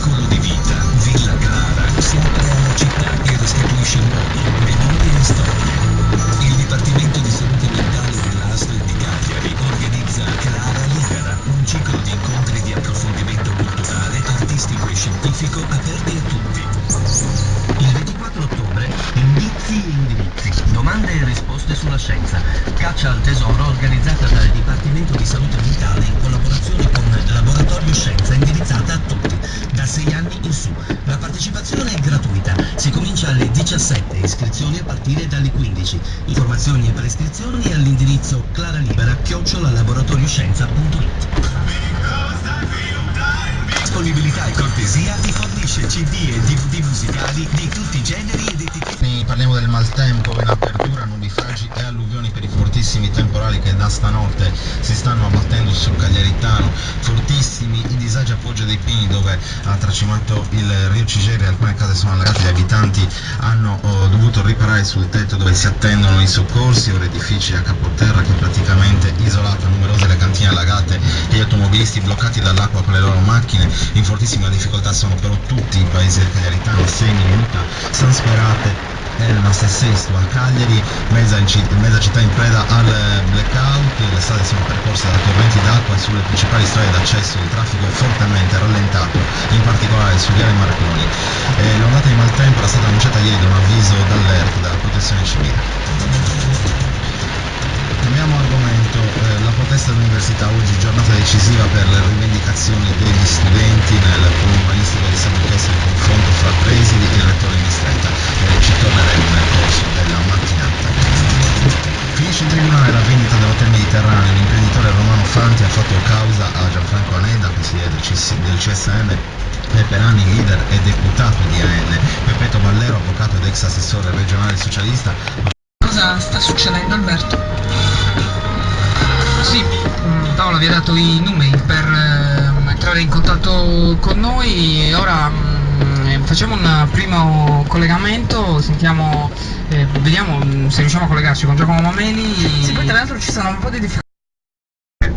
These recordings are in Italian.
Miracolo di vita, Villa Clara, si apre alla città e restituisce luoghi, memorie e storie. Il Dipartimento di Salute Mentale dell'ASL di Cagliari organizza Clara Libera, un ciclo di incontri di approfondimento culturale, artistico e scientifico aperti a tutti. Il 24 ottobre, indizi e indirizzi, domande e risposte sulla scienza, caccia al tesoro organizzata dal Dipartimento di Salute Mentale in collaborazione con Laboratorio Scienza, indirizzata a tutti, da 6 anni in su. La partecipazione è gratuita, si comincia alle 17, iscrizioni a partire dalle 15. Informazioni e prescrizioni all'indirizzo claralibera@laboratorioscienza.it. Disponibilità e cortesia ti fornisce CD e DVD musicali di tutti i generi ed etichette. Parliamo del maltempo in apertura, nubifragi e alluvioni per i fortissimi temporali che da stanotte si stanno abbattendo sul Cagliaritano, fortissimi i disagi a Foggia dei Pini dove ha tracimato il Rio Cigere, alcune case sono allagate, gli abitanti hanno dovuto riparare sul tetto dove si attendono i soccorsi, ora è difficile a Capoterra che è praticamente isolata, numerose le cantine allagate e gli automobilisti bloccati dall'acqua con le loro macchine. In fortissima difficoltà sono però tutti i paesi del Cagliaritano, Segni, Muta, San Sperate, Elmas e Sesto. A Cagliari, mezza città in preda al blackout, le strade sono percorse da torrenti d'acqua e sulle principali strade d'accesso il traffico è fortemente rallentato, in particolare su Viale Marconi. L'ondata di maltempo era stata annunciata ieri da un avviso d'allerta della protezione civile. Cambiamo argomento, la protesta dell'università oggi, giornata decisiva per le rivendicazioni degli studenti nel polo umanistico di San Michele, il confronto fra presidi e rettori di stretta, ci torneremo nel corso della mattinata. Finisce in tribunale la vendita dell'Hotel Mediterraneo, l'imprenditore Romano Fanti ha fatto causa a Gianfranco Anedda, consigliere del CSM, e per anni leader e deputato di AN, Pepetto Ballero, avvocato ed ex assessore regionale socialista. Cosa sta succedendo, Alberto? Sì, Paola vi ha dato i numeri per entrare in contatto con noi e ora facciamo un primo collegamento, sentiamo, vediamo se riusciamo a collegarci con Giacomo Mameli. Sì, poi tra l'altro ci sono un po' di difficoltà.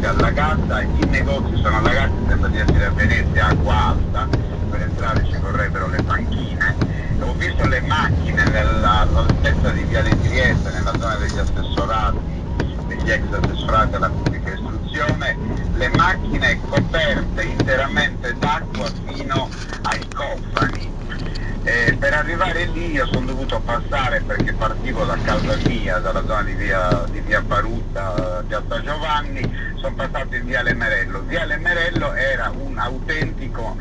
Allagata, i negozi sono allagati, sembra di essere a Venezia, acqua alta, per entrare ci vorrebbero le panchine. Ho visto le macchine all'altezza di Viale Trieste, nella zona degli assessorati, degli ex assessorati alla pubblica istruzione, le macchine coperte interamente d'acqua fino ai cofani. Per arrivare lì io sono dovuto passare, perché partivo da casa mia, dalla zona di via Barutta, piazza Giovanni, sono passato in Viale Merello. Viale Merello era un autentico